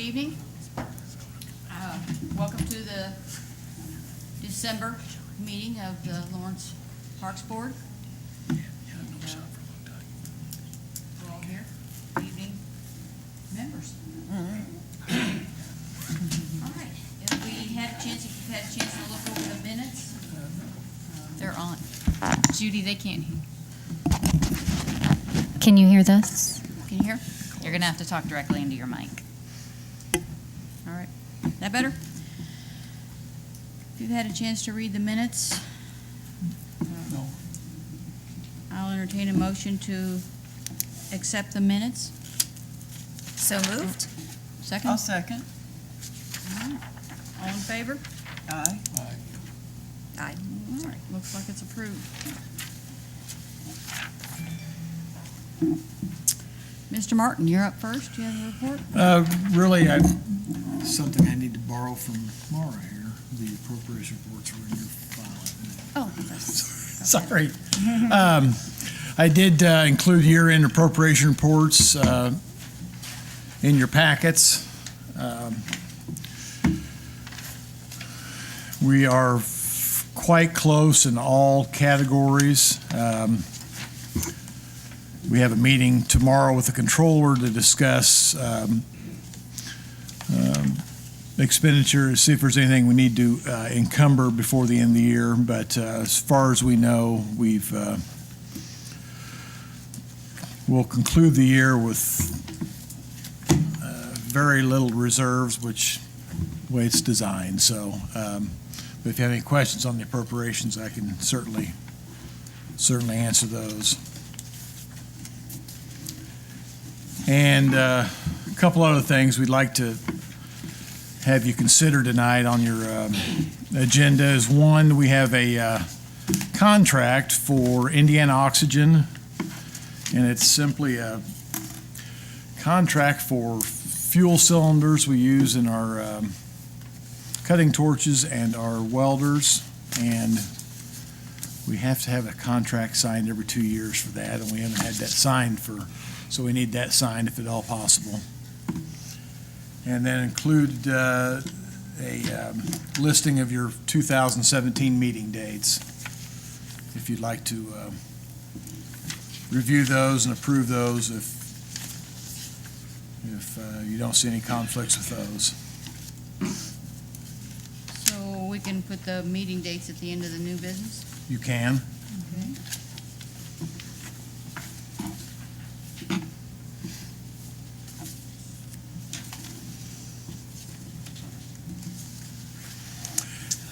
evening. Welcome to the December meeting of the Lawrence Parks Board. We're all here. Good evening, members. All right. If you've had a chance to look over the minutes. They're on. Judy, they can't hear. Can you hear this? Can you hear? You're going to have to talk directly into your mic. All right. That better? If you've had a chance to read the minutes, No. I'll entertain a motion to accept the minutes. So moved. Second? I'll second. All in favor? Aye. Aye. All right, looks like it's approved. Mr. Martin, you're up first. Do you have a report? Really, something I need to borrow from Mara here. The appropriation reports were in your file. Oh, that's. Sorry. I did include year-end appropriation reports in your packets. We are quite close in all categories. We have a meeting tomorrow with the controller to discuss expenditures, see if there's anything we need to encumber before the end of the year. But as far as we know, we'll conclude the year with very little reserves, which the way it's designed. So, but if you have any questions on the appropriations, I can certainly answer those. And a couple other things we'd like to have you consider tonight on your agenda is, one, we have a contract for Indiana Oxygen, and it's simply a contract for fuel cylinders we use in our cutting torches and our welders, and we have to have a contract signed every 2 years for that, and we haven't had that signed so we need that signed if at all possible. And then include a listing of your 2017 meeting dates, if you'd like to review those and approve those if you don't see any conflicts with those. So we can put the meeting dates at the end of the new business? You can. Okay.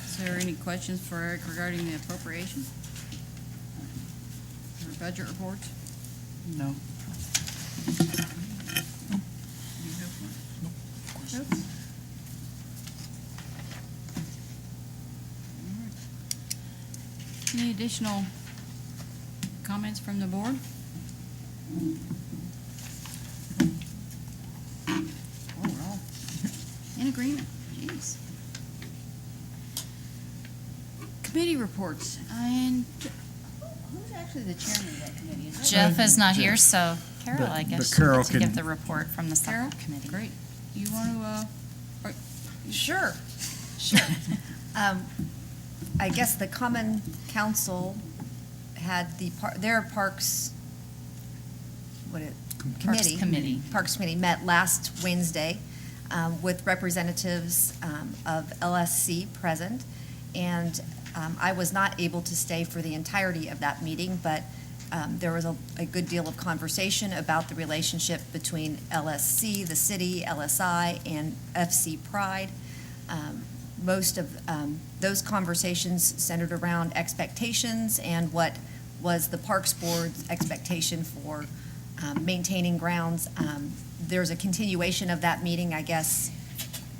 Is there any questions for Eric regarding the appropriation? Or budget reports? No. Nope. Any additional comments from the board? Oh, we're all in agreement. Jeez. Committee reports. And who's actually the chairman of that committee? Is that Jeff is not Jeff. here, so Carol, I But guess, Carol gets to can- give the report from the Carol? subcommittee. Great. You want to, Sure. I guess the Common Council had their Parks, Parks Committee. Parks Committee met last Wednesday with representatives of LSC present. And I was not able to stay for the entirety of that meeting, but there was a good deal of conversation about the relationship between LSC, the city, LSI, and FC Pride. Most of those conversations centered around expectations and what was the Parks Board's expectation for maintaining grounds. There's a continuation of that meeting, I guess,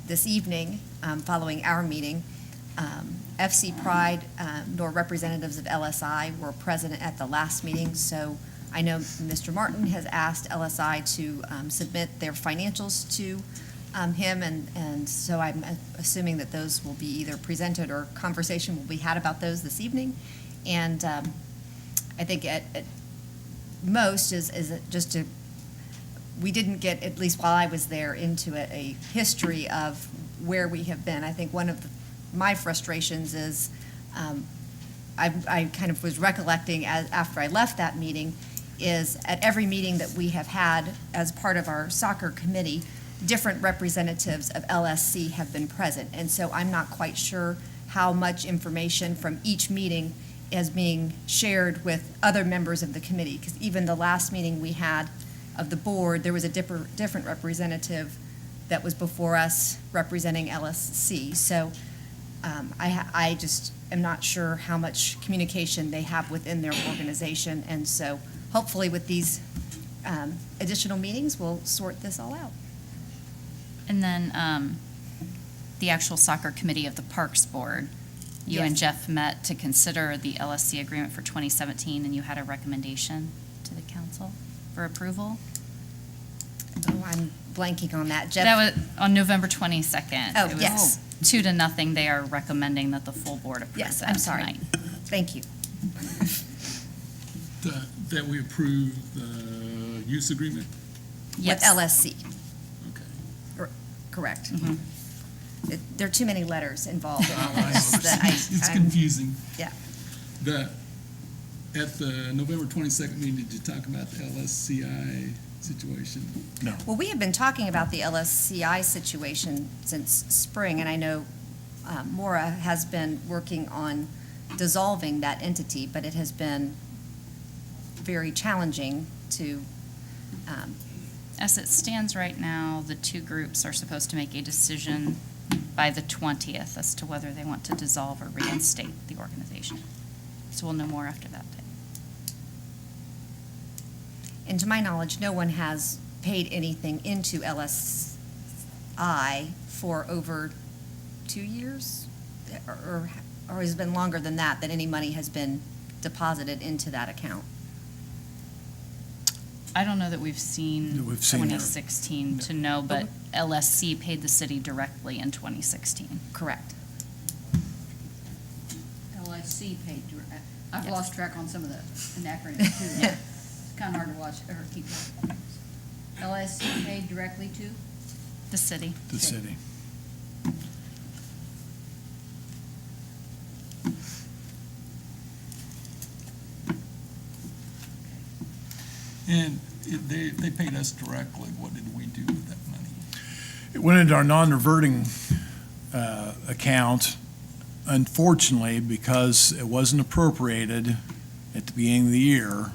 this evening, following our meeting. FC Pride nor representatives of LSI were present at the last meeting, so I know Mr. Martin has asked LSI to submit their financials to him, and so I'm assuming that those will be either presented or conversation will be had about those this evening. And I think at most is just to we didn't get, at least while I was there, into a history of where we have been. I think one of my frustrations is, I kind of was recollecting after I left that meeting, is at every meeting that we have had as part of our soccer committee, different representatives of LSC have been present. And so I'm not quite sure how much information from each meeting is being shared with other members of the committee. Because even the last meeting we had of the board, there was a different representative that was before us representing LSC. So I just am not sure how much communication they have within their organization. And so hopefully with these additional meetings, we'll sort this all out. And then the actual soccer committee of the Parks Board, you and Yes. Jeff met to consider the LSC agreement for 2017, and you had a recommendation to the council for approval? Oh, I'm blanking on that. Jeff? That was on November 22nd. Oh, It was yes. 2-0. They are recommending that the full board approve Yes, that I'm sorry. tonight. Thank you. That we approve the use agreement? With Yes. LSC, Okay. correct. Mhm. There are too many letters involved in all I of this. that It's I'm- confusing. Yeah. At the November 22nd meeting, did you talk about the LSCI situation? No. Well, we have been talking about the LSCI situation since spring, and I know Maura has been working on dissolving that entity, but it has been very challenging to, As it stands right now, the two groups are supposed to make a decision by the 20th as to whether they want to dissolve or reinstate the organization. So we'll know more after that day. and to my knowledge, no one has paid anything into LSI for over 2 years, or has it been longer than that any money has been deposited into that account? I don't know that we've seen We've seen it. 2016 to know, but LSC paid the city directly in 2016. Correct. LSC paid direct. I've Yes. lost track on some of the acronyms too. Yeah. It's kind of hard to watch or keep up. LSC paid directly to? The city. The city. And they paid us directly. What did we do with that money? It went into our non-reverting account. Unfortunately, because it wasn't appropriated at the beginning of the year,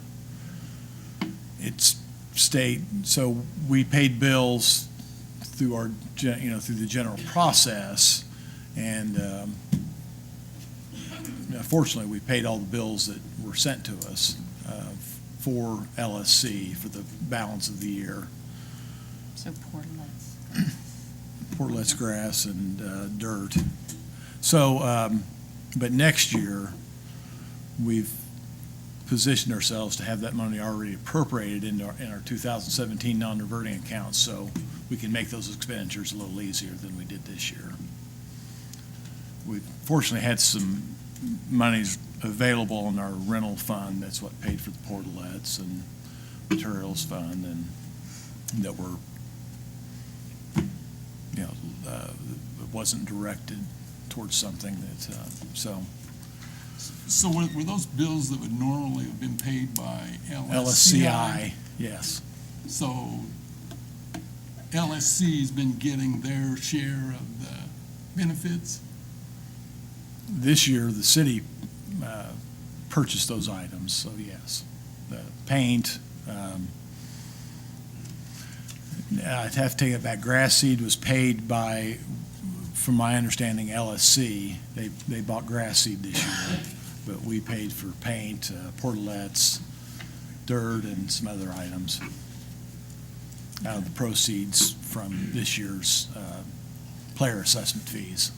it's stayed, so we paid bills through our, through the general process, and fortunately, we paid all the bills that were sent to us for LSC for the balance of the year. So Portland's. Portlet's grass and dirt. So, but next year, we've positioned ourselves to have that money already appropriated in our 2017 non-reverting accounts, so we can make those expenditures a little easier than we did this year. We've fortunately had some monies available in our rental fund. That's what paid for the portalets and materials fund, and that were, it wasn't directed towards something that, So were those bills that would normally have been paid by LSCI, yes. So LSC's been getting their share of the benefits? This year, the city purchased those items, so yes. The paint, I'd have to take it back, grass seed was paid by, from my understanding, LSC. They bought grass seed this year, but we paid for paint, portalets, dirt, and some other items out of the proceeds from this year's player assessment fees.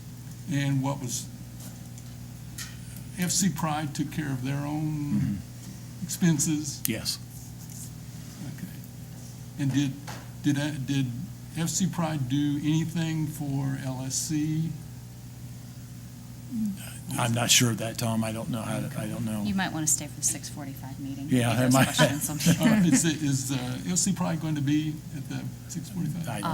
And what was, FC Pride took care of their own expenses? Yes. Okay. And did FC Pride do anything for LSC? I'm not sure of that, Tom. I don't know how to, I don't know. You might want to stay for the 6:45 meeting. Yeah, Maybe that those might- questions will be- All right, is LC probably going to be at the 6:45? I don't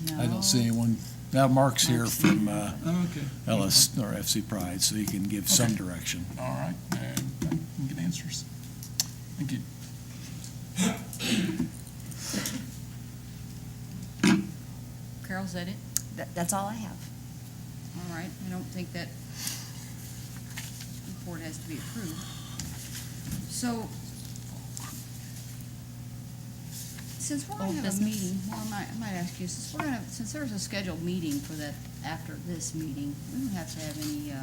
know. I No. don't see anyone. Now, Mark's here Mark's from Oh, okay. LS or FC Pride, so he can give some Okay. direction. All right, and I can get answers. Thank you. Carol, is that it? That's all I have. All right, I don't think that report has to be approved. So, since we're gonna Old have a business. meeting, well, I might ask you, since there's a scheduled meeting for that, after this meeting, we don't have to have any,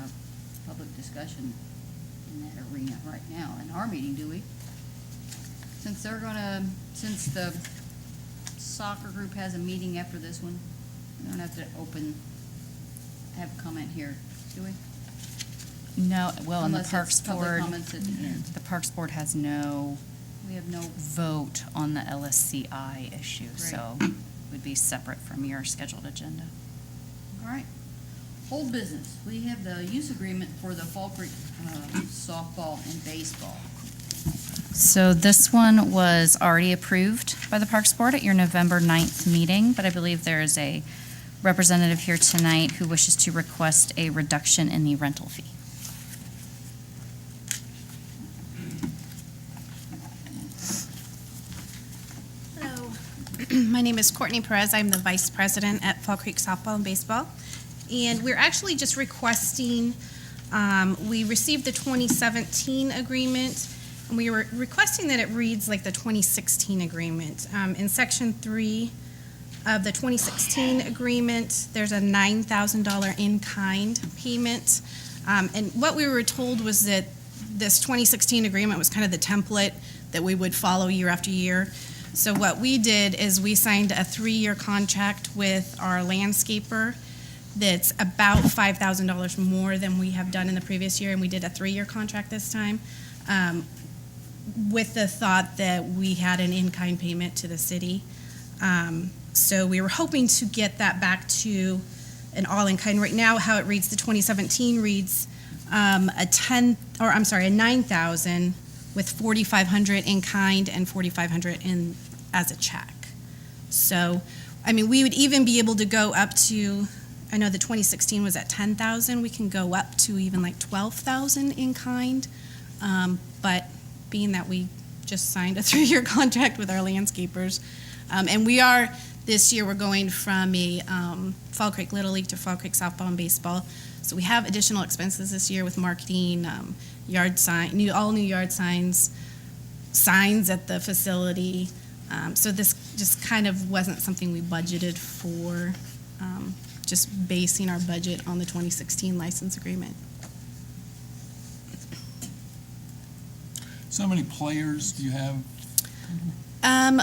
public discussion in that arena right now in our meeting, do we? Since since the soccer group has a meeting after this one, we don't have to have comment here, do we? No, well, and the Unless Parks it's public Board, comments at the end. the Parks Board has no We have no, vote on the LSCI issue, so would be separate from your scheduled agenda. all right. Old business, we have the use agreement for the Fall Creek softball and baseball. So this one was already approved by the Parks Board at your November 9th meeting, but I believe there is a representative here tonight who wishes to request a reduction in the rental fee. Hello, my name is Courtney Perez. I'm the Vice President at Fall Creek Softball and Baseball. And we're actually just requesting, we received the 2017 agreement, and we were requesting that it reads like the 2016 agreement. In Section 3 of the 2016 agreement, there's a $9,000 in-kind payment. And what we were told was that this 2016 agreement was kind of the template that we would follow year after year. So what we did is we signed a 3-year contract with our landscaper that's about $5,000 more than we have done in the previous year, and we did a 3-year contract this time, with the thought that we had an in-kind payment to the city. So we were hoping to get that back to an all-in-kind. Right now, how it reads, the 2017 reads a $9,000 with $4,500 in kind and $4,500 in as a check. So, I mean, we would even be able to go up to, I know the 2016 was at $10,000. We can go up to even like $12,000 in kind. But being that we just signed a 3-year contract with our landscapers, and we are, this year, we're going from a Fall Creek Little League to Fall Creek Softball and Baseball. So we have additional expenses this year with marketing, yard sign, all new yard signs at the facility. So this just kind of wasn't something we budgeted for, just basing our budget on the 2016 license agreement. So how many players do you have?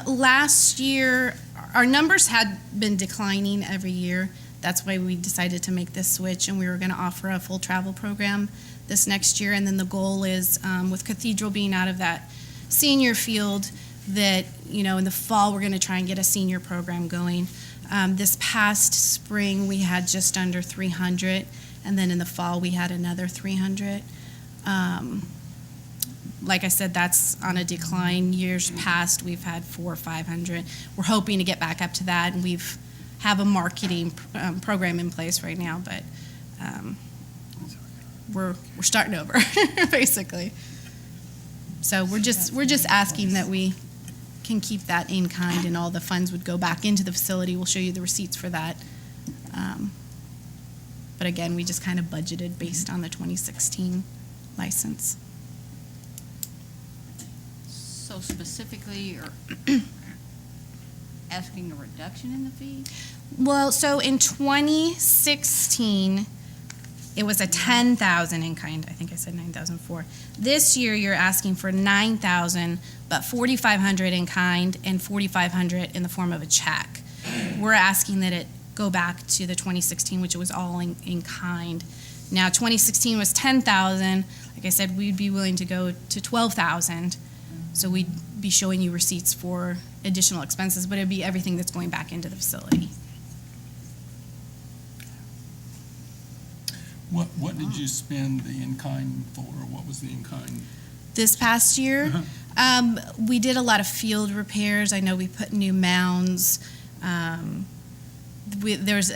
Last year, our numbers had been declining every year. That's why we decided to make this switch, and we were going to offer a full travel program this next year. And then the goal is, with Cathedral being out of that senior field, that, you know, in the fall, we're going to try and get a senior program going. This past spring, we had just under 300, and then in the fall, we had another 300. Like I said, that's on a decline. Years past, we've had 400 or 500. We're hoping to get back up to that, and we've have a marketing program in place right now, but we're starting over, basically. So we're just asking that we can keep that in kind, and all the funds would go back into the facility. We'll show you the receipts for that. But again, we just kind of budgeted based on the 2016 license. So specifically, you're asking a reduction in the fee? Well, so in 2016, it was a 10,000 in kind. I think I said 9,004. This year, you're asking for 9,000, but 4,500 in kind and 4,500 in the form of a check. We're asking that it go back to the 2016, which was all in kind. Now, 2016 was 10,000. Like I said, we'd be willing to go to 12,000. So we'd be showing you receipts for additional expenses, but it'd be everything that's going back into the facility. What did you spend the in-kind for? What was the in-kind? This past year, we did a lot of field repairs. I know we put new mounds. There's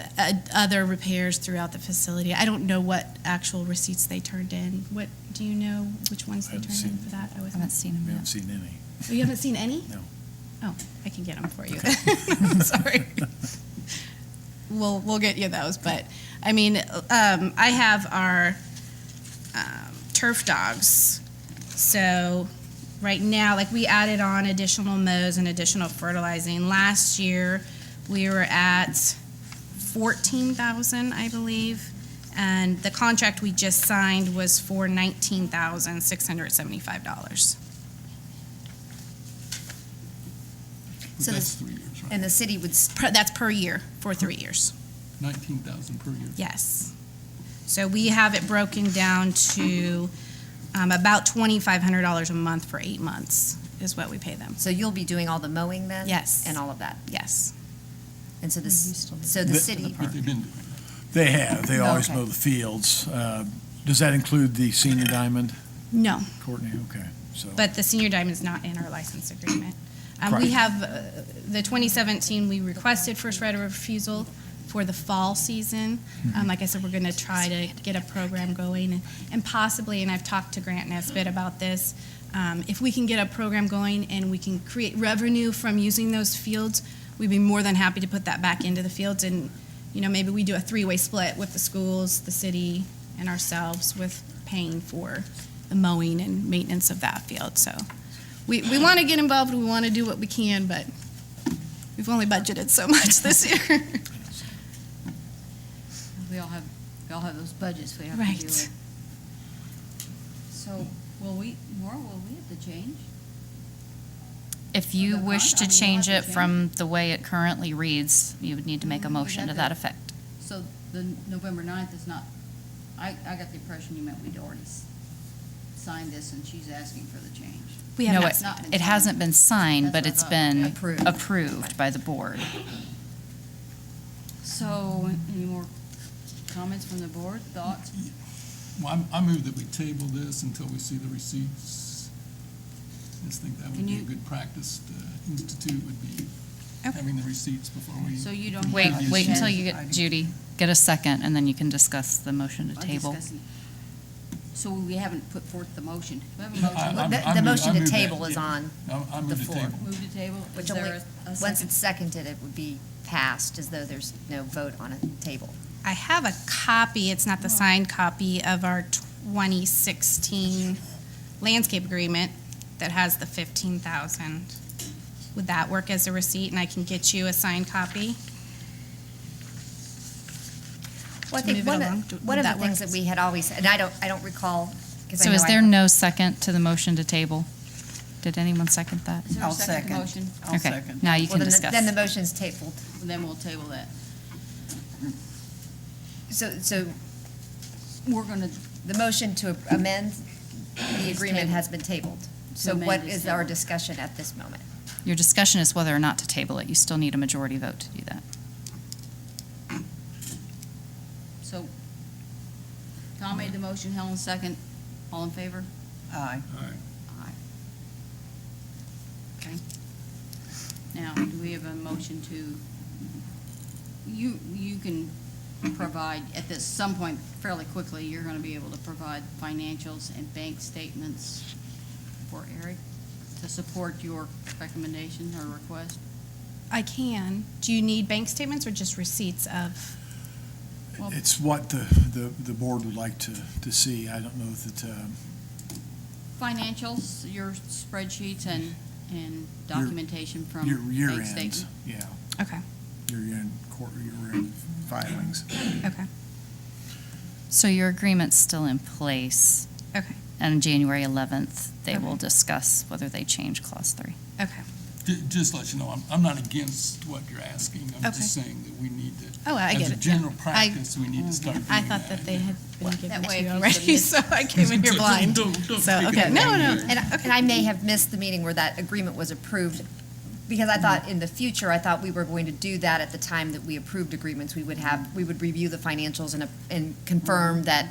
other repairs throughout the facility. I don't know what actual receipts they turned in. What, do you know which ones they I haven't turned in seen- for that? I I wasn't. haven't seen We them haven't yet. seen any. Oh, you haven't seen any? No. Oh, I can get them for you. Sorry. We'll get you those, but, I mean, I have our turf dogs. So, right now, like, we added on additional mows and additional fertilizing. Last year, we were at 14,000, I believe, and the contract we just signed was for $19,675. So That's this- 3 years, right? And the city would, That's per year, for 3 years. 19,000 per year. Yes. So we have it broken down to about $2,500 a month for 8 months is what we pay them. so you'll be doing all the mowing then? Yes. And all of that? Yes. And so Mhm. this, so the The- city, But they've been doing that. They have. They always Okay. mow the fields. Does that include the senior diamond, No, Courtney? Okay, so. but the senior diamond is not in our license agreement. We Correct. have, the 2017, we requested first right of refusal for the fall season. Like I said, we're going to try to get a program going and possibly, and I've talked to Grant Nesbitt about this, if we can get a program going and we can create revenue from using those fields, we'd be more than happy to put that back into the fields and, maybe we do a 3-way split with the schools, the city, and ourselves with paying for the mowing and maintenance of that field. So we want to get involved, we want to do what we can, but we've only budgeted so much this year. We all have those budgets we have to Right. deal with. So, Maura, will we have to change? If you The wish to con- I mean, change we'll it have to from the way it currently reads, you would need to make a We motion have to to- that effect. So the November 9th is not, I got the impression you meant we'd already signed this and she's asking for the change. We have No, not it- not been it hasn't been signed, That's but what I it's thought. been Approved. approved by the board. So, any more comments from the board, thoughts? Well, I move that we table this until we see the receipts. I just think that would Can be a you- good practice to institute, would be Okay. having the receipts before we. So you don't have. Wait, Yeah, wait you until said- you get, Judy, get a second, and then you can discuss the motion to I'm table. discussing- So we haven't put forth the motion. Do we have a I- motion? I'm- the I move- motion I to move that, table is yeah. on, I move the to floor. table. Move to table. which Is only, there a once second? it's seconded, it would be passed as though there's no vote on a table. I have a copy, it's not the signed copy, of our 2016 landscape agreement that has the 15,000. Would that work as a receipt, and I can get you a signed copy? Well, I To think move it one along, of, would one of the that things work? that we had always, and I don't recall, because I So know is I- there no second to the motion to table? Did anyone second that? Is there a second to the motion? Okay, now you Well, can then, discuss. then the motion's tabled. Then we'll table that. So We're gonna, the motion to amend the Is agreement tabled. has been tabled. So amend what is is our tabled. discussion at this moment? Your discussion is whether or not to table it. You still need a majority vote to do that. so Tom made the motion, Helen second. All in favor? Aye. All right. Aye. Okay. Now, do we have a motion to, you can provide, at this, some point fairly quickly, you're gonna be able to provide financials and bank statements for Eric to support your recommendation or request? I can. Do you need bank statements or just receipts of? Well- It's what the board would like to see. I don't know that, Financials, your spreadsheets and documentation from your year bank ends, statement? yeah, Okay, your year-end filings. okay, So your agreement's still in place, okay, and January 11th, they will Okay. discuss whether they change Clause 3. okay. Just to let you know, I'm not against what you're asking. I'm Okay. just saying that we need to. Oh, I get As a it, general yeah. practice, we need to start doing I that. thought that they had been given That to way you if you already, submit- so I came in here blind. Don't So, take it okay, no, wrong no, here. And I may have missed the meeting where that agreement was approved, because I thought in the future, I thought we were going to do that at the time that we approved agreements. We would review the financials and confirm that,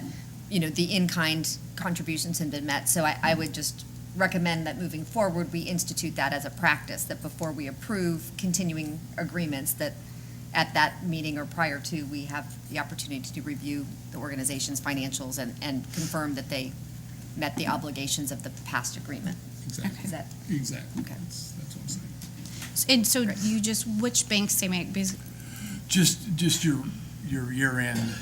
the in-kind contributions had been met. So I would just recommend that moving forward, we institute that as a practice, that before we approve continuing agreements, that at that meeting or prior to, we have the opportunity to review the organization's financials and confirm that they met the obligations of the past agreement. Exactly. Is that, Exactly. Okay. That's what I'm saying. And so which bank statement, Just your year-end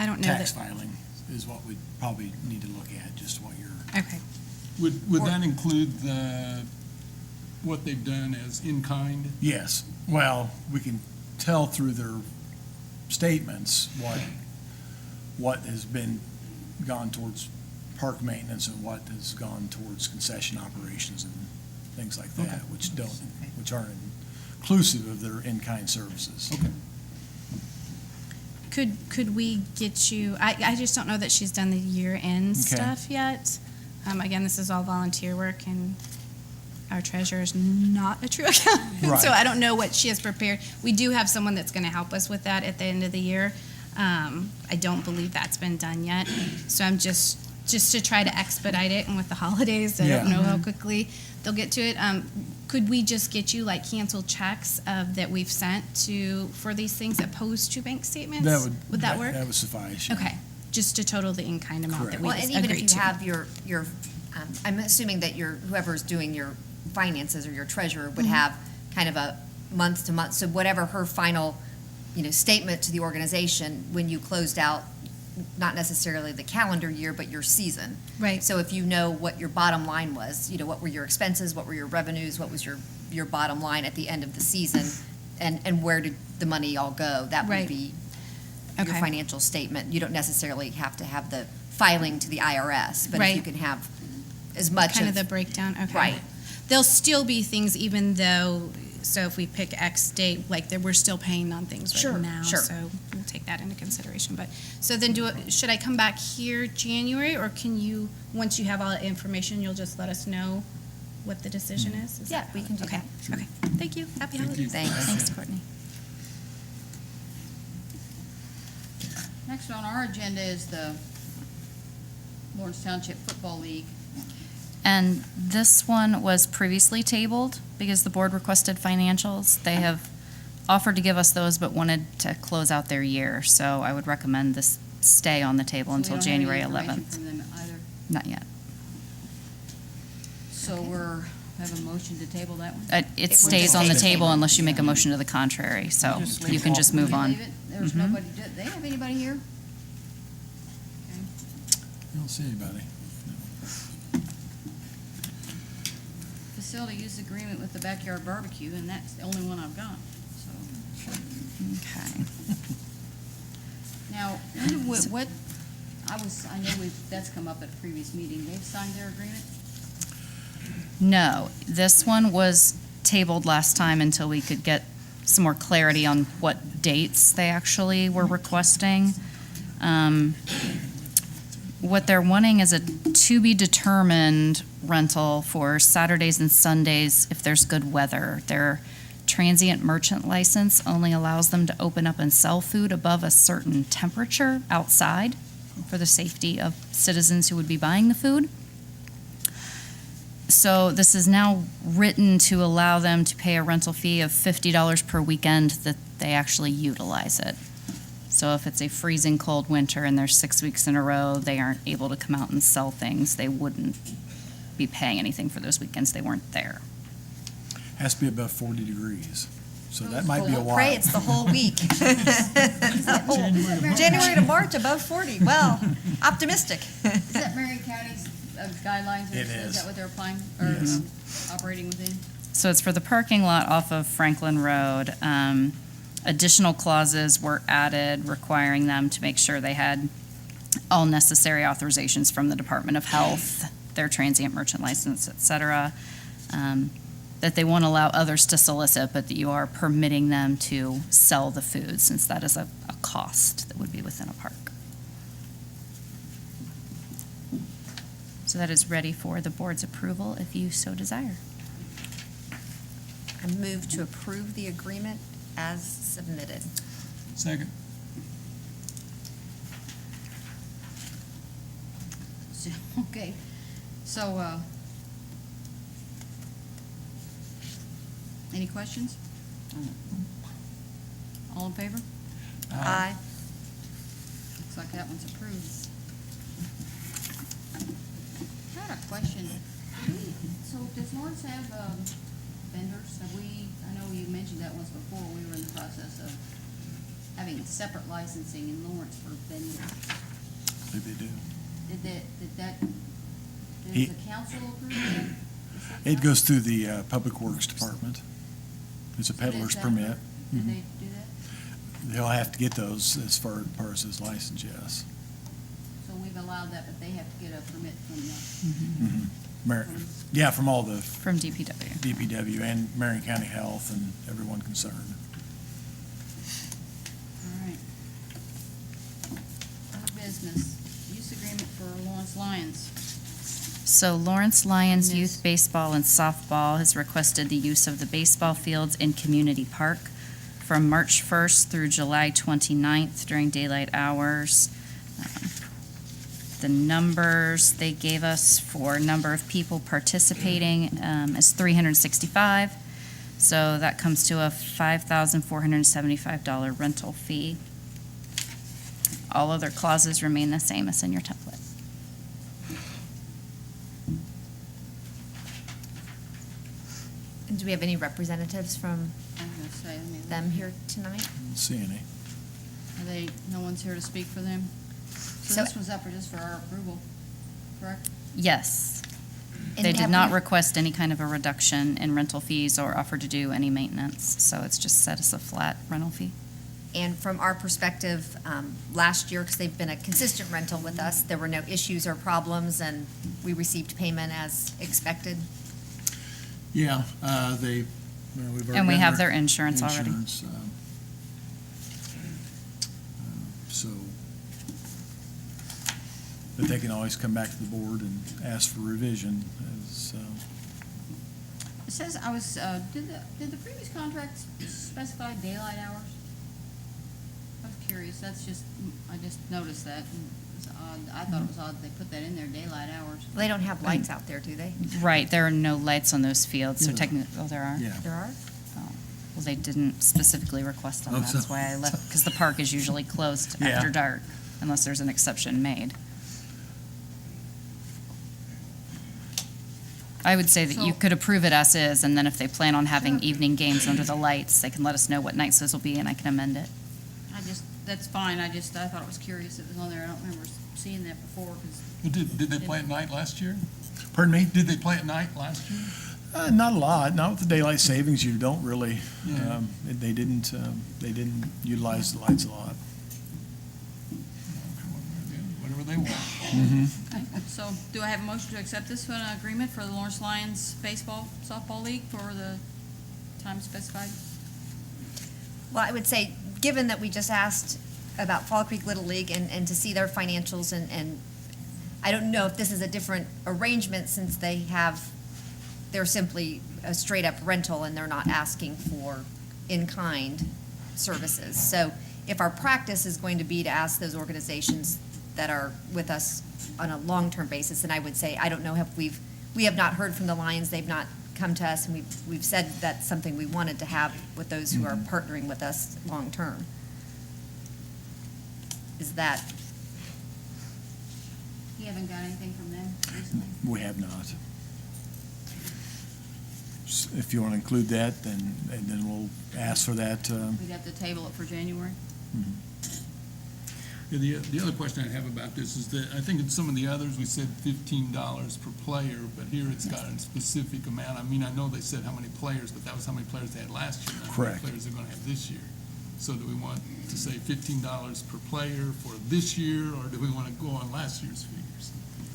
I don't know tax that, filing is what we probably need to look at, just what you're. okay. Would that include what they've done as in-kind? Yes, well, we can tell through their statements what has been gone towards park maintenance and what has gone towards concession operations and things like that, Okay. which aren't inclusive of their in-kind services. Okay. Could we get you, I just don't know that she's done the year-end Okay. stuff yet. Again, this is all volunteer work, and our treasurer is not a true accountant, Right. so I don't know what she has prepared. We do have someone that's going to help us with that at the end of the year. I don't believe that's been done yet, so I'm just to try to expedite it, and with the holidays, I don't Yeah. know how quickly they'll get to it. Could we just get you like canceled checks that we've sent for these things opposed to bank statements? Would that work? That would suffice. yeah. Okay, just to total the in-kind amount that Correct. we well, and even if agreed you to. have your I'm assuming that whoever's doing your finances or your treasurer would have kind of a month to month, so whatever her final, statement to the organization when you closed out, not necessarily the calendar year, but your season. Right. So if you know what your bottom line was, what were your expenses, what were your revenues, what was your bottom line at the end of the season, and where did the money all go, that would Right. be your Okay. financial statement. You don't necessarily have to have the filing to the IRS, but if you Right. can have as much Kind of the breakdown, okay. Right. There'll still be things even though, so if we pick X date, like we're still paying on things Sure, right now. sure. So we'll take that into consideration. But, so then should I come back here January, or can you, once you have all the information, you'll just let us know what the decision is? Is Yeah, that- we can do okay. that. Sure. Okay, thank you. Happy Thank you. holidays. Thanks. Courtney. Next on our agenda is the Lawrence Township Football League. And this one was previously tabled because the board requested financials. They have offered to give us those, but wanted to close out their year. So I would recommend this stay on the table So we until don't have any January information 11th. from them either. Not yet. So have a motion to table that one? It will stays just on the stay table tabled. unless you make a motion to the contrary. So Just you can just move Can we on. leave it? There's Mhm. nobody, do they have anybody here? I don't see anybody. Facility use agreement with the backyard barbecue, and that's the only one I've got, so. Okay. Now, I know that's come up at a previous meeting, they've signed their agreement? No, this one was tabled last time until we could get some more clarity on what dates they actually were requesting. What they're wanting is a to-be-determined rental for Saturdays and Sundays if there's good weather. Their transient merchant license only allows them to open up and sell food above a certain temperature outside for the safety of citizens who would be buying the food. So this is now written to allow them to pay a rental fee of $50 per weekend that they actually utilize it. So if it's a freezing cold winter and there's 6 weeks in a row, they aren't able to come out and sell things, they wouldn't be paying anything for those weekends they weren't there. Has to be above 40 degrees, so that Oh, might be a well, while. Pray it's the whole week. January to March above 40. Well, optimistic. Is that Marion County's guidelines, or It is is. that what they're applying, or Yes. operating within? So it's for the parking lot off of Franklin Road. Additional clauses were added requiring them to make sure they had all necessary authorizations from the Department of Health, their transient merchant license, et cetera. That they won't allow others to solicit, but that you are permitting them to sell the food, since that is a cost that would be within a park. So that is ready for the board's approval if you so desire. I move to approve the agreement as submitted. Second. Okay, so, any questions? All in favor? Aye. Looks like that one's approved. I had a question. So does Lawrence have vendors? Have we, I know you mentioned that once before, we were in the process of having separate licensing in Lawrence for vendors. I think they do. Does the council approve that? It goes through the Public Works Department. It's a peddler's permit. Did they do that? He'll have to get those as far as his license, yes. So we've allowed that, but they have to get a permit from the, Mhm. Yeah, from all the From DPW. DPW and Marion County Health and everyone concerned. all right. Other business, use agreement for Lawrence Lions. So Lawrence Lions Yes. Youth Baseball and Softball has requested the use of the baseball fields in Community Park from March 1st through July 29th during daylight hours. The numbers they gave us for number of people participating is 365. So that comes to a $5,475 rental fee. All other clauses remain the same as in your template. And do we have any representatives from I was gonna say, I mean, them here tonight? Don't see any. Are they, no one's here to speak for them? So So- this was up for just for our approval, correct? Yes. And They did have not we- request any kind of a reduction in rental fees or offer to do any maintenance, so it's just set as a flat rental fee. And from our perspective, last year, because they've been a consistent rental with us, there were no issues or problems, and we received payment as expected. Yeah, they, well, we've already. And we done have their insurance already. insurance, So, but they can always come back to the board and ask for revision as, It says, did the previous contract specify daylight hours? I was curious, that's just, I just noticed that, and it's odd, I thought it was odd they put that in there, daylight hours. They don't have lights out there, do they? Right, there are no lights on those fields, so Yeah. technically, oh, there are? yeah. There are? Oh. Well, they didn't specifically request them, Oh, that's so- why I left, because the park is usually closed Yeah. after dark, unless there's an exception made. I would say that you So- could approve it as is, and then if they plan on having Sure. evening games under the lights, they can let us know what nights those will be, and I can amend it. That's fine, I thought it was curious it was on there, I don't remember seeing that before, because Did they play at night last year? Pardon me? Did they play at night last year? Not a lot, not with the daylight savings, you don't really, Yeah. they didn't utilize the lights a lot. Whatever they want. Okay, so do I have a motion to accept this agreement for the Lawrence Lions Baseball Softball League for the time specified? Well, I would say, given that we just asked about Fall Creek Little League and to see their financials, and I don't know if this is a different arrangement since they're simply a straight-up rental and they're not asking for in-kind services. So if our practice is going to be to ask those organizations that are with us on a long-term basis, then I would say, I don't know if we have not heard from the Lions, they've not come to us, and we've said that's something we wanted to have with those who are partnering with us long-term. Is that, You haven't got anything from them recently? We have not. If you want to include that, then we'll ask for that. We'd have to table it for January? Yeah, the other question I have about this is that, I think in some of the others, we said $15 per player, but here it's got a specific amount. I mean, I know they said how many players, but that was how many players they had last year, not how many Correct. players they're gonna have this year. So do we want to say $15 per player for this year, or do we want to go on last year's figures?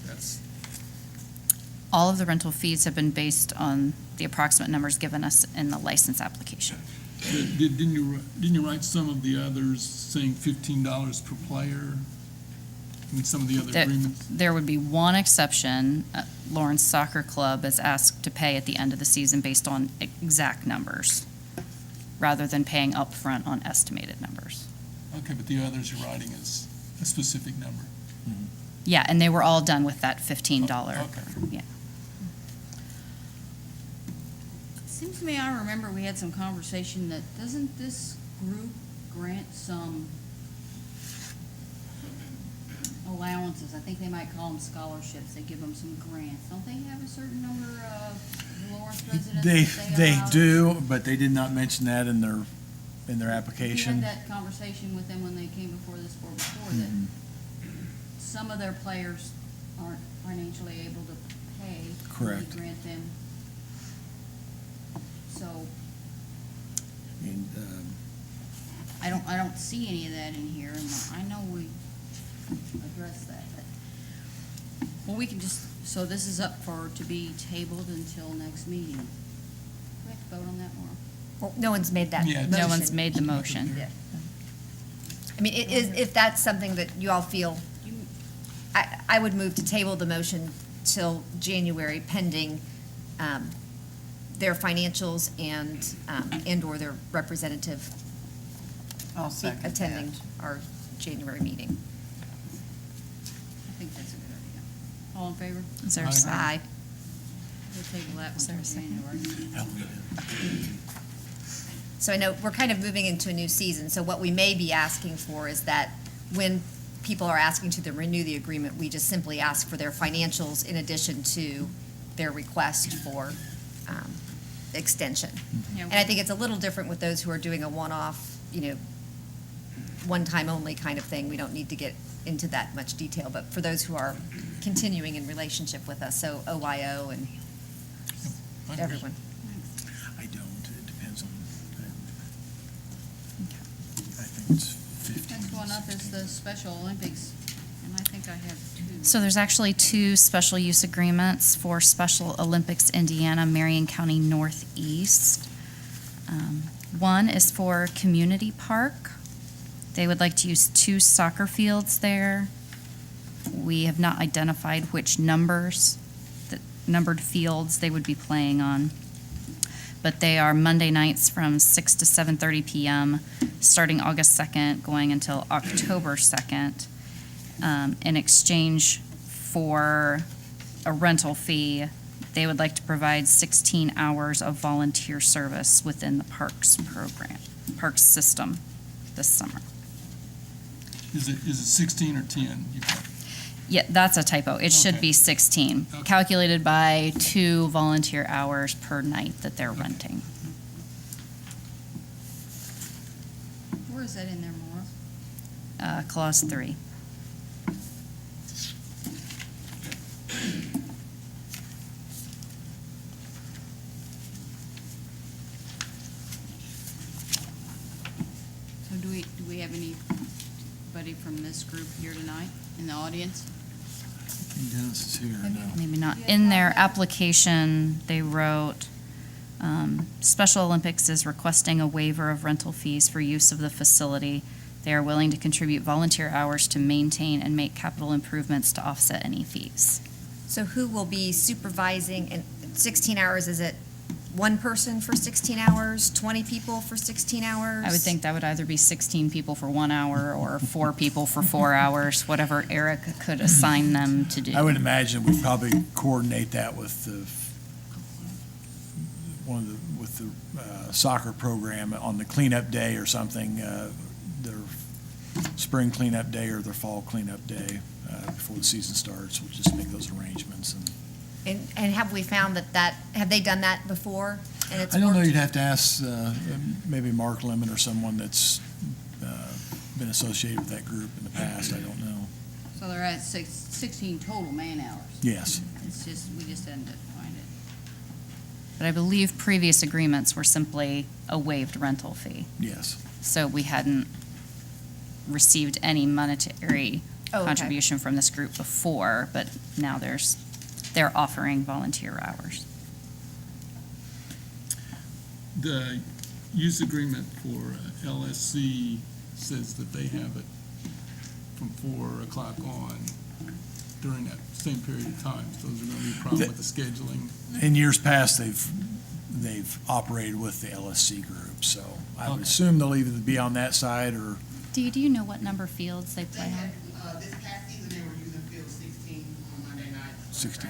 That's, All of the rental fees have been based on the approximate numbers given us in the license application. didn't you write some of the others saying $15 per player? I mean, some of the other There- agreements? There would be one exception. Lawrence Soccer Club is asked to pay at the end of the season based on exact numbers, rather than paying upfront on estimated numbers. Okay, but the others you're writing is a specific number. Yeah, and they were all done with that $15. Okay. Yeah. Seems to me I remember we had some conversation that, doesn't this group grant some allowances? I think they might call them scholarships. They give them some grants. Don't they have a certain number of Lawrence residents that They allow? do, but they did not mention that in their We had application. that conversation with them when they came before this board before, that Mhm. some of their players aren't financially able to pay. Correct. We grant them. So, And, I don't see any of that in here, and I know we addressed that, but, well, we can just, so this is up to be tabled until next meeting. Do we have to vote on that, Maura? Well, no one's made that Yeah, motion. No one's made the motion. Yeah. I mean, if that's something that you all feel, I would move to table the motion till January pending their financials and/or their representative I'll second attending that. our January meeting. I think that's a good idea. All in favor? Is there a Aye. second? Aye. We'll table that Is there one a till second? January. So I know we're kind of moving into a new season, so what we may be asking for is that when people are asking to renew the agreement, we just simply ask for their financials in addition to their request for extension. Yeah, And I think it's a little different with those who are doing a one-off, one-time only kind of thing. We don't need to get into that much detail, but for those who are continuing in relationship with us, so OYO and everyone. I don't, it depends on, I think it's 15. Next one up is the Special Olympics, and I think I have two. So there's actually two special use agreements for Special Olympics Indiana, Marion County Northeast. One is for Community Park. They would like to use 2 soccer fields there. We have not identified which numbered fields they would be playing on. But they are Monday nights from 6 to 7:30 p.m., starting August 2nd, going until October 2nd. In exchange for a rental fee, they would like to provide 16 hours of volunteer service within the parks system this summer. Is it 16 or 10? Yeah, that's a typo. It should Okay. be 16, Okay. calculated by 2 volunteer hours per night that they're renting. Where is that in there, Maura? Clause 3. So do we have anybody from this group here tonight in the audience? Dennis is here, no. Maybe not. In their application, they wrote, Special Olympics is requesting a waiver of rental fees for use of the facility. They are willing to contribute volunteer hours to maintain and make capital improvements to offset any fees. So who will be supervising, and 16 hours, is it one person for 16 hours, 20 people for 16 hours? I would think that would either be 16 people for 1 hour or 4 people for 4 hours, whatever Eric could assign them to do. I would imagine we'd probably coordinate that with the soccer program on the cleanup day or something, their spring cleanup day or their fall cleanup day before the season starts. We'll just make those arrangements. And have we found have they done that before? And it's I don't know, worked? you'd have to ask maybe Mark Lemon or someone that's been associated with that group in the past. I don't know. So they're at 16 total man hours. Yes. It's just, we just hadn't defined it. But I believe previous agreements were simply a waived rental fee. Yes. So we hadn't received any monetary Oh, okay. contribution from this group before, but now they're offering volunteer hours. The use agreement for LSC says that they have it from 4 o'clock on during that same period of time. So is there going to be a problem with the scheduling? In years past, they've operated with the LSC group, so I would Okay. assume they'll either be on that side or, Do you know what number fields they play on? This past season, they were using field 16. 16.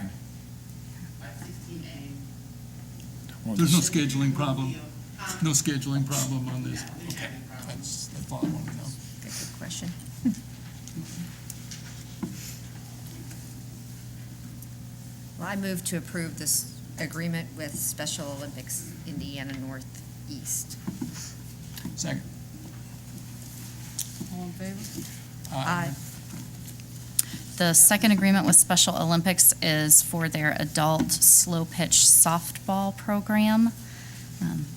There's no scheduling problem? No scheduling problem on this? Okay, that's all I want to know. Good question. Well, I move to approve this agreement with Special Olympics Indiana Northeast. Second. All in favor? Aye. The second agreement with Special Olympics is for their adult slow pitch softball program.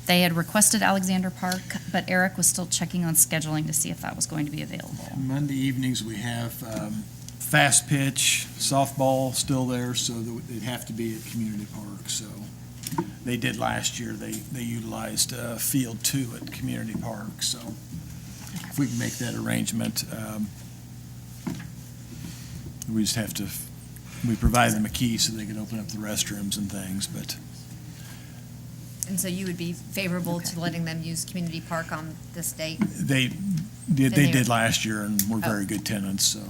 They had requested Alexander Park, but Eric was still checking on scheduling to see if that was going to be available. Monday evenings, we have fast pitch softball still there, so they'd have to be at Community Park. So they did last year. They utilized Field 2 at Community Park. So if we can make that arrangement, we just have to, we provide them a key so they can open up the restrooms and things, but And so you would be favorable to letting them use Community Park on this date? they they- did last year and were very Oh. good tenants, so.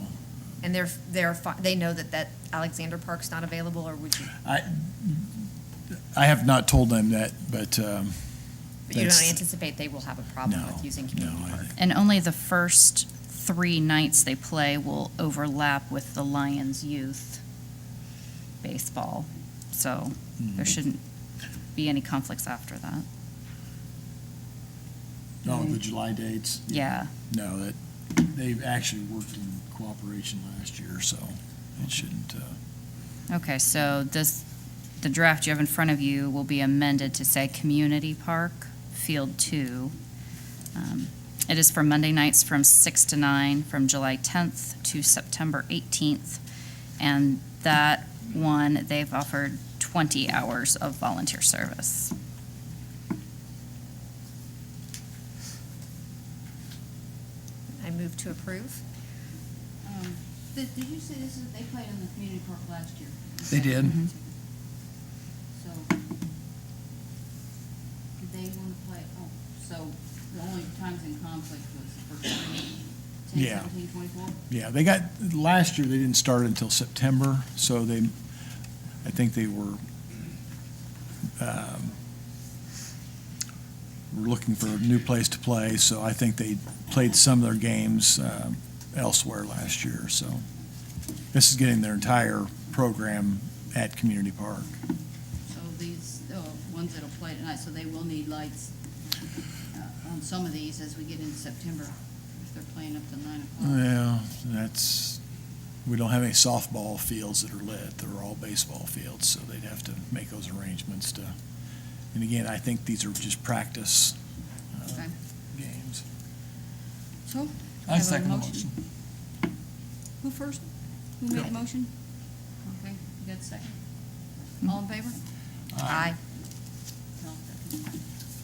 And they know that Alexander Park's not available, or would you? I have not told them that, but But you don't that's- anticipate they will have a problem No, with using no, Community I Park? think- And only the first 3 nights they play will overlap with the Lions Youth baseball. So there shouldn't be any conflicts after that. No, the July dates. Yeah. No, they've actually worked in cooperation last year, so it shouldn't, Okay, so the draft you have in front of you will be amended to say Community Park, Field 2. It is for Monday nights from 6 to 9, from July 10th to September 18th. And that one, they've offered 20 hours of volunteer service. I move to approve. Did you say they played in the Community Park last year? They did. So, did they want to play, so the only times in conflict was the first 10, Yeah. 17, 24? yeah, last year, they didn't start until September, so I think they were looking for a new place to play, so I think they played some of their games elsewhere last year, so this is getting their entire program at Community Park. So these, ones that'll play tonight, so they will need lights on some of these as we get into September, if they're playing up to 9 o'clock. Well, we don't have any softball fields that are lit. They're all baseball fields, so they'd have to make those arrangements to, and again, I think these are just practice Okay. games. So, I have a second the motion. Who first? Who made the motion? Okay, you got a second? All in favor? Aye. No,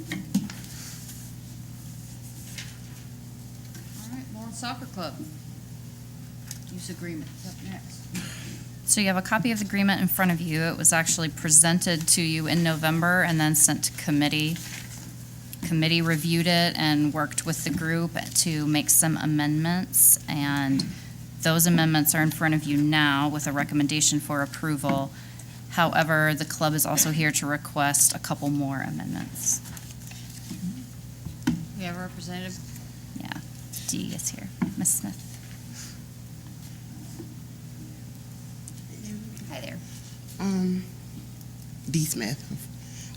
second. All right, Lawrence Soccer Club. Use agreement is up next. So you have a copy of the agreement in front of you. It was actually presented to you in November and then sent to committee. Committee reviewed it and worked with the group to make some amendments, and those amendments are in front of you now with a recommendation for approval. However, the club is also here to request a couple more amendments. We have a representative. Yeah, Dee is here. Ms. Smith. Hi there. D. Smith.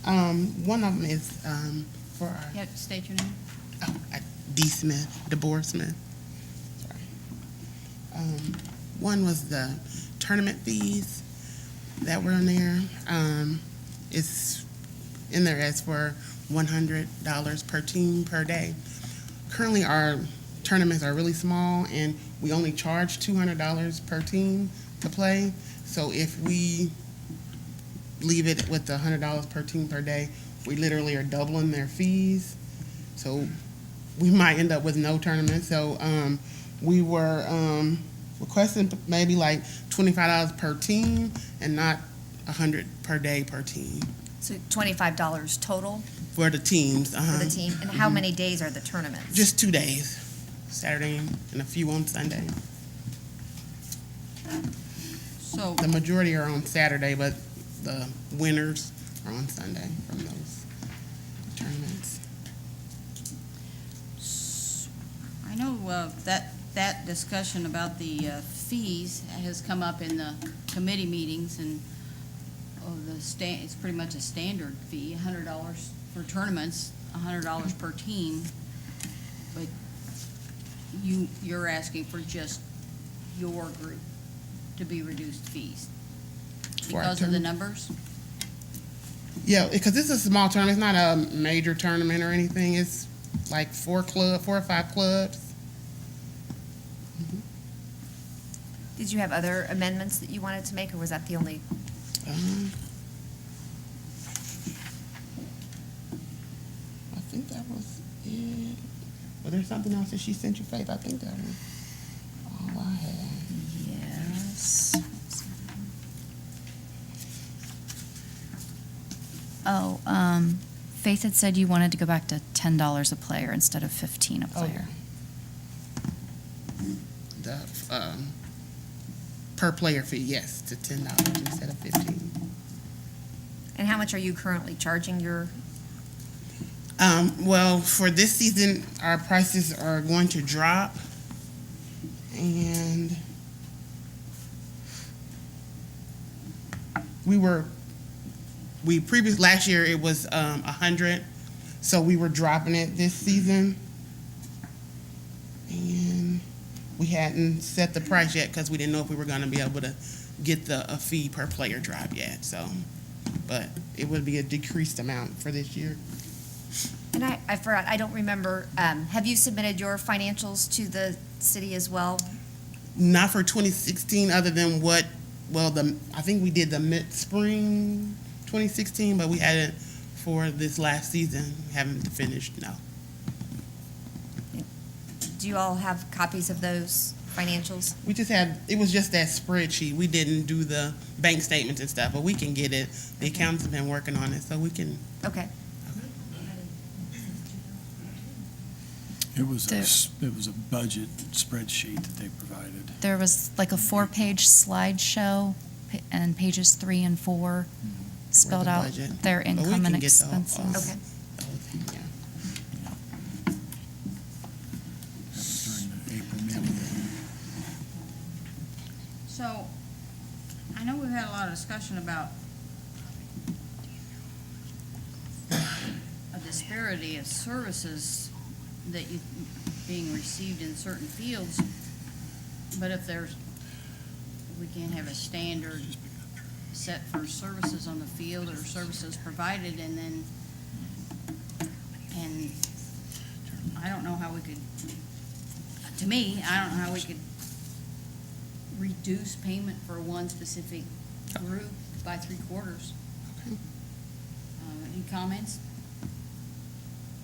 One of them is for our, You have to state your name. D. Smith, DeBoer Smith. Sorry. One was the tournament fees that were in there. It's in there as for $100 per team per day. Currently, our tournaments are really small, and we only charge $200 per team to play. So if we leave it with the $100 per team per day, we literally are doubling their fees. So we might end up with no tournament. So we were requesting maybe like $25 per team and not $100 per day per team So $25 total for the teams. for the team? And how many days are the tournaments? Just 2 days, Saturday and a few on Sunday. So, The majority are on Saturday, but the winners are on Sunday from those tournaments. I know that discussion about the fees has come up in the committee meetings, and it's pretty much a standard fee, $100 for tournaments, $100 per team. But you're asking for just your group to be reduced fees For our because of the tournament. numbers? Yeah, because this is a small tournament. It's not a major tournament or anything. It's like 4 or 5 clubs. Did you have other amendments that you wanted to make, or was that the only? Um, I think that was it. Was there something else that she sent you, Faith? I think that was all I had. Yes. Oh, Faith had said you wanted to go back to $10 a player instead of 15 a player. The per player fee, yes, to $10 instead of $15. And how much are you currently charging your? Well, for this season, our prices are going to drop, and last year it was 100, so we were dropping it this season, and we hadn't set the price yet because we didn't know if we were going to be able to get a fee per player drop yet. So, but it would be a decreased amount for this year. And I forgot, I don't remember, have you submitted your financials to the city as well? Not for 2016, other than I think we did the mid-spring 2016, but we hadn't for this last season. Haven't finished, no. Do you all have copies of those financials? It was just that spreadsheet. We didn't do the bank statements and stuff, but we can get it. The accountants have been working on it, so we can. Okay. It was a budget spreadsheet that they provided. There was like a 4-page slideshow, and pages 3 and 4 spelled the out budget. their But we income can and get the whole- expenses. Okay. Yeah. That was during the April meeting. So, I know we've had a lot of discussion about a disparity of services that being received in certain fields, but if we can't have a standard set for services on the field or services provided, and I don't know how we could, to me, I don't know how we could reduce payment for one specific group by 3/4. Okay. Any comments?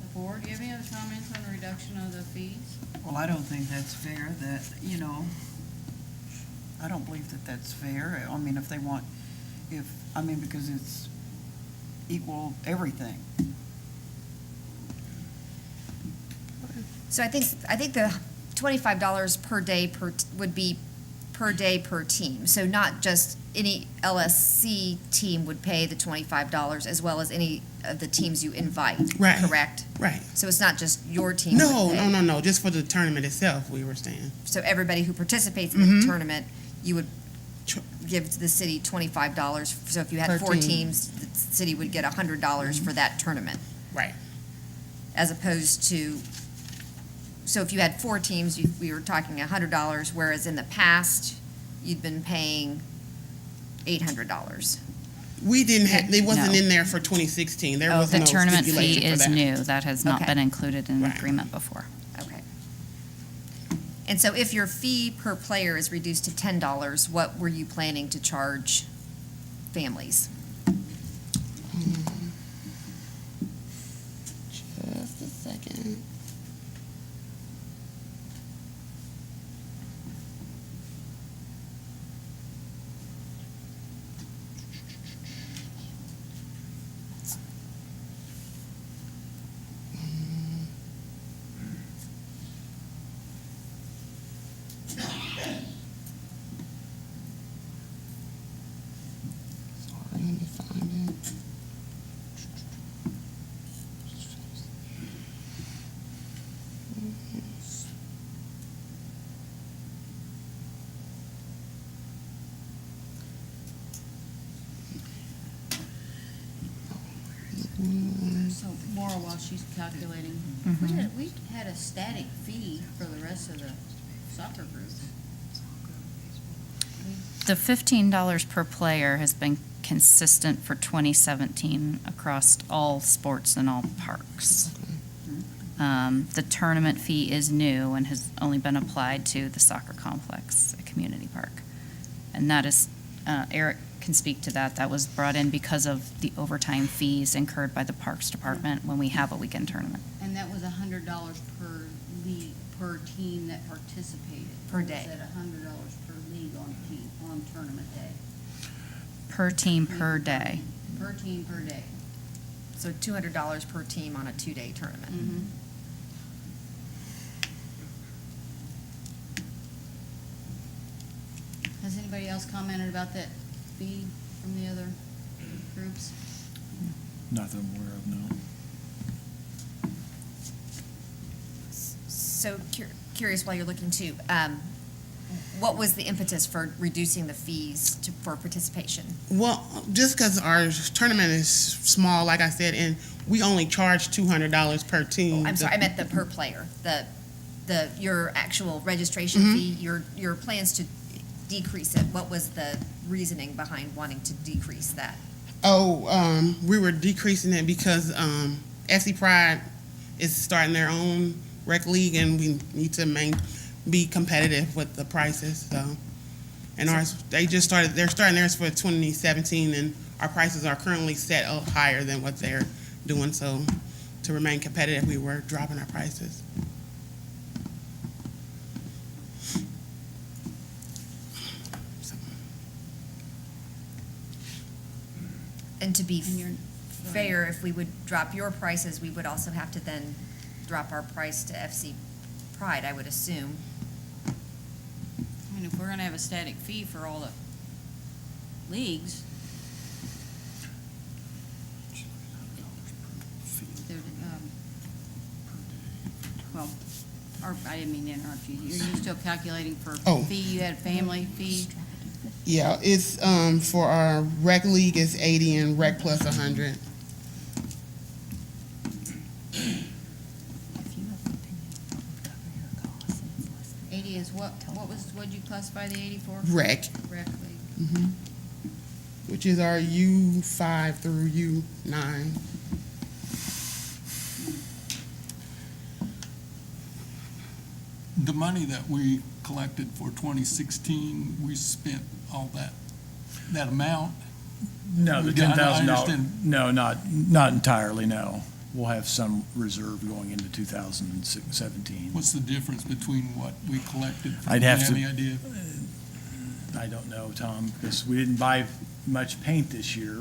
The board, do you have any other comments on the reduction of the fees? Well, I don't think that's fair that, I don't believe that that's fair. I mean, because it's equal everything. So I think the $25 per day would be per day per team. So not just any LSC team would pay the $25 as well as any of the teams you invite, Right. correct? Right. So it's not just your team. No, would pay. no. Just for the tournament itself, we were saying. So everybody who participates in the Mhm. tournament, you would Sure. give the city $25. So if you had Per 4 team. teams, the city would get $100 for that tournament. Right. As opposed to, so if you had 4 teams, we were talking $100, whereas in the past, you'd been paying $800. We didn't have. It wasn't No. in there for 2016. There Oh, was the no tournament fee stipulation for is that. new. That has not Okay. been included in the Right. agreement before. Okay. And so if your fee per player is reduced to $10, what were you planning to charge families? Just a second. Maura while she's calculating. Mhm. We had a static fee for the rest of the soccer group. The $15 per player has been consistent for 2017 across all sports and all parks. The tournament fee is new and has only been applied to the soccer complex at Community Park. And that is, Eric can speak to that. That was brought in because of the overtime fees incurred by the Parks Department when we have a weekend tournament. And that was $100 per league, per team that participated. Per Or was day. that $100 per league on tournament day? Per team, per day. Per team, per day. So $200 per team on a 2-day tournament. Has anybody else commented about that fee from the other groups? Not that I'm aware of, no. So curious while you're looking too, what was the impetus for reducing the fees for participation? Well, just because our tournament is small, like I said, and we only charge $200 per team. I'm sorry, I meant the per player, your actual registration fee, your plans to decrease it. What was the reasoning behind wanting to decrease that? We were decreasing it because FC Pride is starting their own rec league, and we need to be competitive with the prices. So, and ours, they're starting theirs for 2017, and our prices are currently set up higher than what they're doing. So, to remain competitive, we were dropping our prices. And to be And you're- fair, if we would drop your prices, we would also have to then drop our price to FC Pride, I would assume. I mean, if we're gonna have a static fee for all the leagues, they're, well, I didn't mean to interrupt you. You're still calculating for Oh. fee, you had family fee? Yeah, it's for our rec league is 80 and rec plus 100. Eighty is what'd you classify the 80 for? Rec, Rec league. which is our U5 through U9. The money that we collected for 2016, we spent all that amount? No, the Yeah, I $10,000, understand. no, not entirely, no. We'll have some reserve going into 2017. What's the difference between what we collected? I'd have Do to- you have any idea? I don't know, Tom, because we didn't buy much paint this year.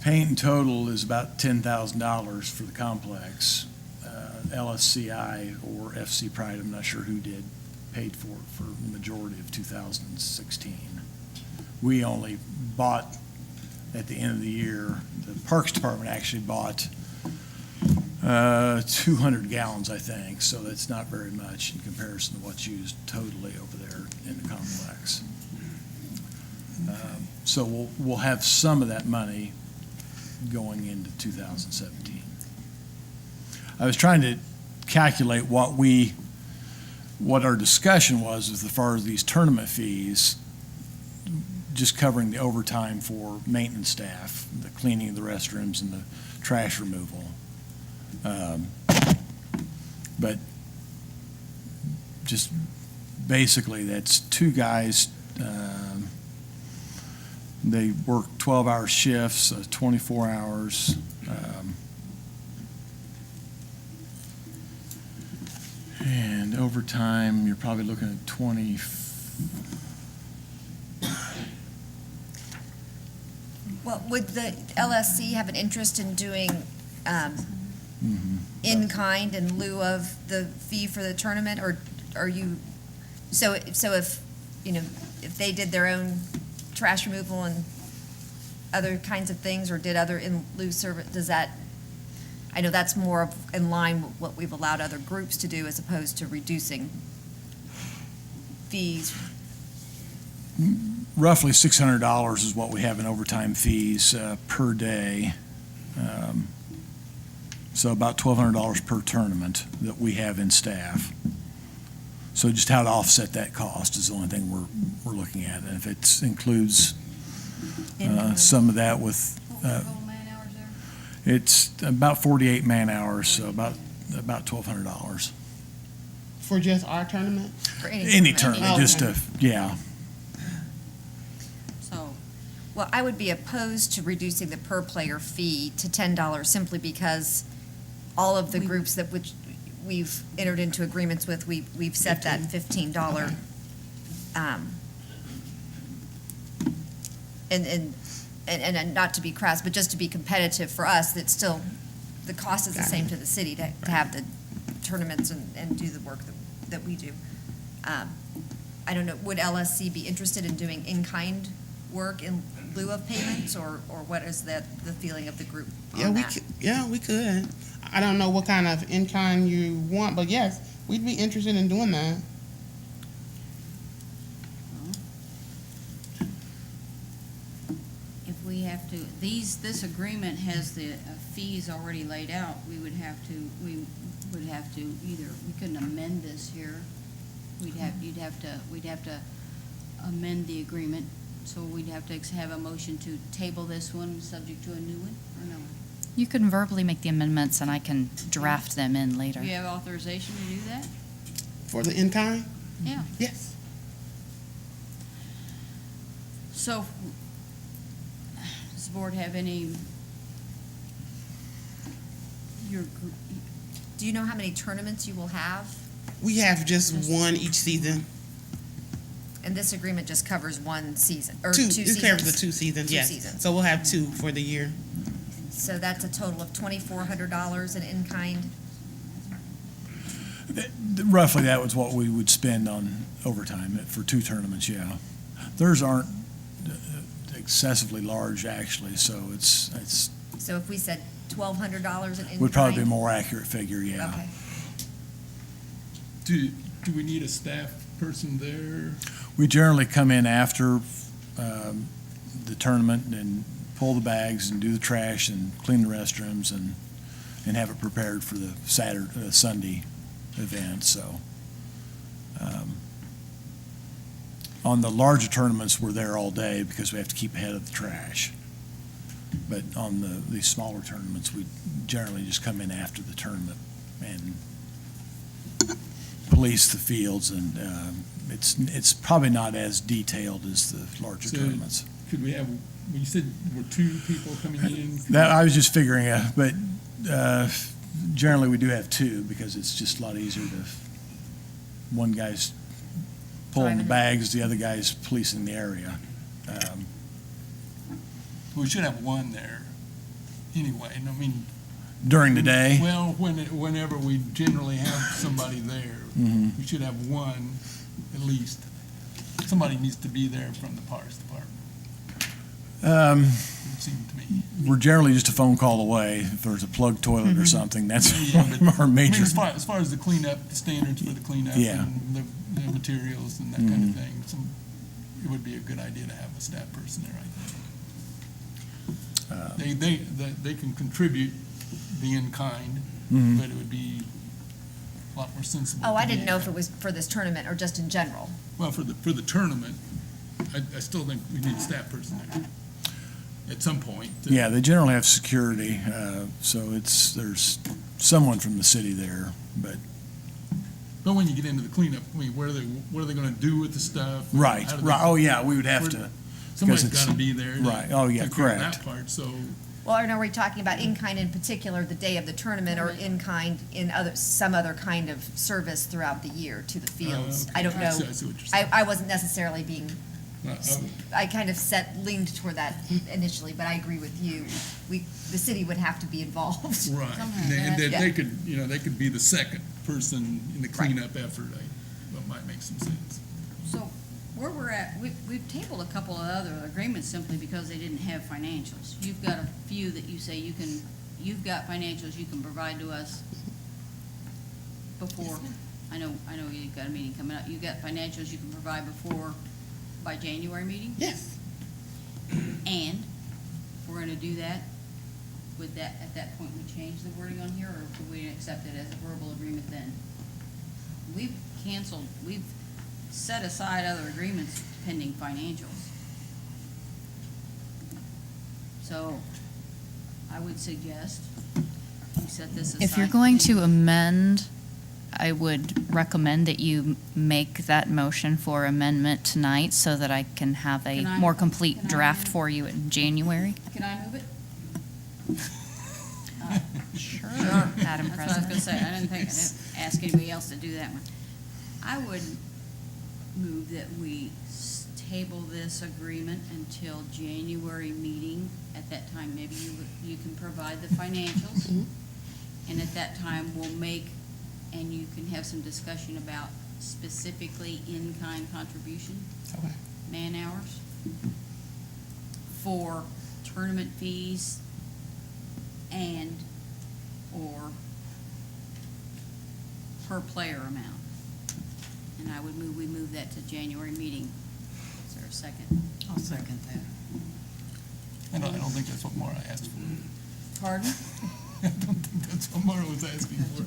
Paint in total is about $10,000 for the complex. LSCI or FC Pride, I'm not sure who paid for it for the majority of 2016. We only bought, at the end of the year, the Parks Department actually bought 200 gallons, I think, so that's not very much in comparison to what's used totally over there in the complex. So we'll have some of that money going into 2017. I was trying to calculate what our discussion was as far as these tournament fees, just covering the overtime for maintenance staff, the cleaning of the restrooms and the trash removal. But just basically, that's two guys, they work 12-hour shifts, 24 hours. And overtime, you're probably looking at 20. Well, would the LSC have an interest in doing in kind in lieu of the fee for the tournament, or are you, so if, if they did their own trash removal and other kinds of things, or did other in lieu service, does that, I know that's more of in line with what we've allowed other groups to do as opposed to reducing fees. roughly $600 is what we have in overtime fees per day. So about $1,200 per tournament that we have in staff. So just how to offset that cost is the only thing we're looking at. And if it includes some of that with, Total man hours there? it's about 48 man hours, so about $1,200. For just our tournament? For Any tournament, Oh, just okay. yeah. So, Well, I would be opposed to reducing the per-player fee to $10 simply because all of the groups that which we've entered into agreements with, we've set that $15. And not to be crass, but just to be competitive for us, that still, the cost is the same to the city to have the tournaments and do the work that we do. I don't know, would LSC be interested in doing in-kind work in lieu of payments, or what is the feeling of the group on that? We could. I don't know what kind of in-kind you want, but yes, we'd be interested in doing that. if we have to, this agreement has the fees already laid out, we would have to either, we couldn't amend this here. We'd have to amend the agreement, so we'd have to have a motion to table this one, subject to a new one, or no? You can verbally make the amendments, and I can draft them in later. Do you have authorization to do that? For the in-kind? Yeah. Yes. So, does the board have any, Do you know how many tournaments you will have? We have just one each season. And this agreement just covers one season, or Two, two it seasons? covers the 2 seasons, Two yes. seasons. So we'll have 2 for the year. So that's a total of $2,400 in kind? Roughly, that was what we would spend on overtime for 2 tournaments, yeah. Theirs aren't excessively large, actually, so it's So if we said $1,200 in kind? would probably be a more accurate figure, yeah. Okay. Do we need a staff person there? We generally come in after the tournament and pull the bags and do the trash and clean the restrooms and have it prepared for the Sunday event, so. On the larger tournaments, we're there all day because we have to keep ahead of the trash. But on these smaller tournaments, we generally just come in after the tournament and police the fields, and it's probably not as detailed as the larger So- tournaments. Could we have, you said there were 2 people coming in? That, I was just figuring, but generally we do have 2 because it's just a lot easier to, one guy's pulling the Driving it. bags, the other guy's policing the area. We should have 1 there anyway, and I mean. During the day? Well, whenever we generally have somebody there, Mhm. we should have 1 at least. Somebody needs to be there from the Parks Department, it seemed to me. We're generally just a phone call away. If there's a plugged toilet or something, that's Yeah, one but- of our I mean, major. as far as the cleanup, the standards for the cleanup Yeah. and the materials and that kind of thing, it would be a good idea to have a staff person there, I think. They can contribute the in-kind, Mhm. but it would be a lot more sensible. Oh, I to didn't me. know if it was for this tournament or just in general. Well, for the tournament, I still think we need a staff person there at some point. Yeah, they generally have security, so there's someone from the city there, but, But when you get into the cleanup, I mean, what are they gonna do with the stuff? right, How do they- right, oh, yeah, we would have where- to. Somebody's it's- gotta be there. to right, oh, yeah, take care of correct. That part, so, Well, and are we talking about in-kind in particular, the day of the tournament, or in-kind in some other kind of service throughout the year to the fields? okay. I don't I know. see what you're saying. I wasn't necessarily being, uh, I kind of leaned toward that initially, but I agree with you. The city would have to be involved. right. Somehow And that- then Yeah. they could be the second person in the cleanup effort. That might make some sense. So, where we're at, we've tabled a couple of other agreements simply because they didn't have financials. You've got a few that you say you've got financials you can provide to us before. I know you've got a meeting coming up. You've got financials you can provide before by January meeting? Yes. And we're gonna do that, would that, at that point, we change the wording on here, or do we accept it as a verbal agreement then? We've set aside other agreements pending financials. So, I would suggest you set this aside. If you're going to amend, I would recommend that you make that motion for amendment tonight so that I can have a Can I- more complete can I draft amend? for you in January. Can I move it? Sure. Sure. Madam That's what I was President. gonna say, I didn't ask anybody else to do that one. I would move that we table this agreement until January meeting. At that time, maybe you can provide the financials. Mhm. And at that time, we'll make, and you can have some discussion about specifically in-kind contribution, Okay. man hours, for tournament fees or per player amount. And I would we move that to January meeting. Is there a second? I'll second that. I don't think that's what Mara asked for. Pardon? I don't think that's what Mara was asking for.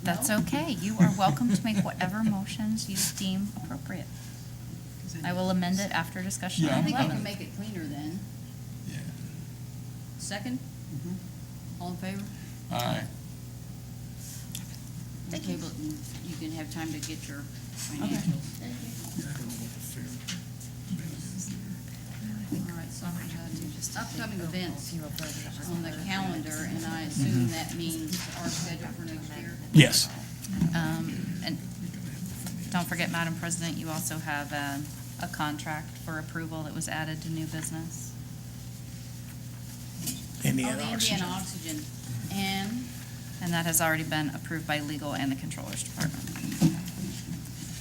That's okay. You are welcome to make whatever motions you deem appropriate. I will amend it after discussion Yeah. I on think I 11. can make it cleaner then. Yeah. Second? All in favor? Aye. We'll table it and you can have time to get your financials. All right, so upcoming events on the calendar, and I assume that means our schedule for next year. Yes. And don't forget, Madam President, you also have a contract for approval that was added to new business. Indiana Oh, the oxygen. Indiana Oxygen. And that has already been approved by legal and the Controller's Department.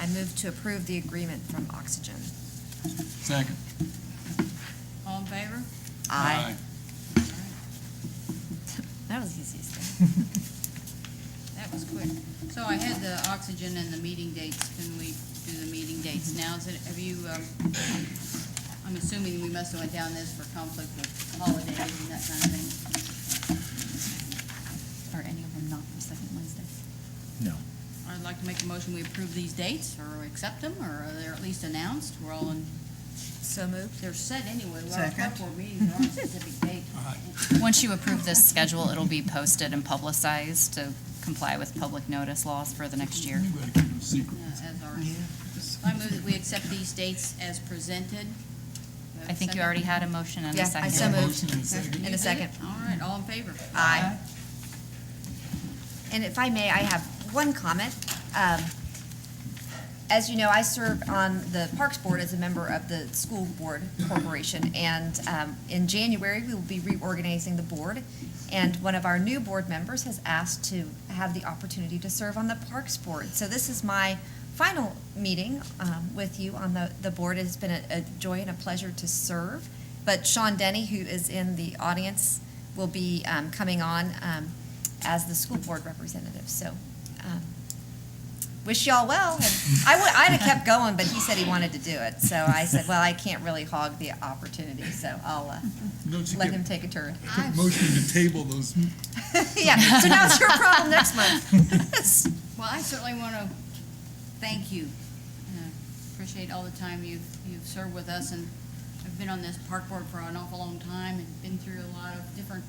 I move to approve the agreement from Oxygen. Second. All in favor? Aye. That was the easiest thing. That was quick. So I had the Oxygen and the meeting dates. Can we do the meeting dates now? Have you, I'm assuming we must have went down this for conflict with holidays and that kind of thing. Are any of them not the second Wednesday? No. I'd like to make a motion, we approve these dates, or accept them, or they're at least announced. We're all in, So moved. they're set anyway. Well, Second. our board meetings are on a specific date. Once you approve this schedule, it'll be posted and publicized to comply with public notice laws for the next year. You better keep them secret. Yeah, as our, I move that we accept these dates as presented. Do I have a I think you second? already had a motion and a Yeah, second. I so moved. Motion and a second. In a You did second. it? All right, all in favor? Aye. And if I may, I have one comment. As you know, I serve on the Parks Board as a member of the School Board Corporation, and in January, we will be reorganizing the board, and one of our new board members has asked to have the opportunity to serve on the Parks Board. So this is my final meeting with you on the board. It has been a joy and a pleasure to serve, but Sean Denny, who is in the audience, will be coming on as the school board representative. So wish y'all well. And I'd have kept going, but he said he wanted to do it. So I said, well, I can't really hog the opportunity, so I'll Don't you let get- him take a turn. I've- Motion to table those. Yeah, so now it's your problem next month. Well, I certainly want to thank you. Appreciate all the time you've served with us, and I've been on this park board for an awful long time and been through a lot of different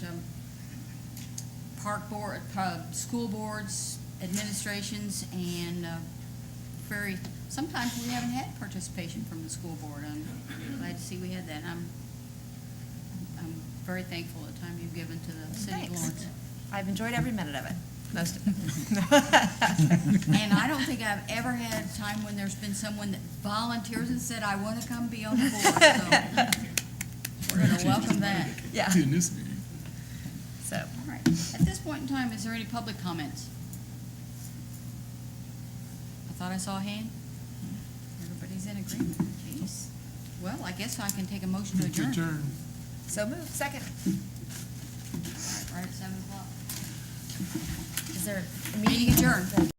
school boards, administrations, and sometimes we haven't had participation from the school board. I'm glad to see we had that. I'm very thankful for the time you've given to the city of Thanks. Lawrence. I've enjoyed every minute of it, most of it. And I don't think I've ever had a time when there's been someone that volunteers and said, I want to come be on the board, so we're going to welcome that. Yeah. In this meeting. So, All right, at this point in time, is there any public comments? I thought I saw a hand. Everybody's in agreement, jeez. Well, I guess I can take a motion to To adjourn. adjourn. so moved. Second. Right at 7 o'clock. Is there a Meeting adjourned.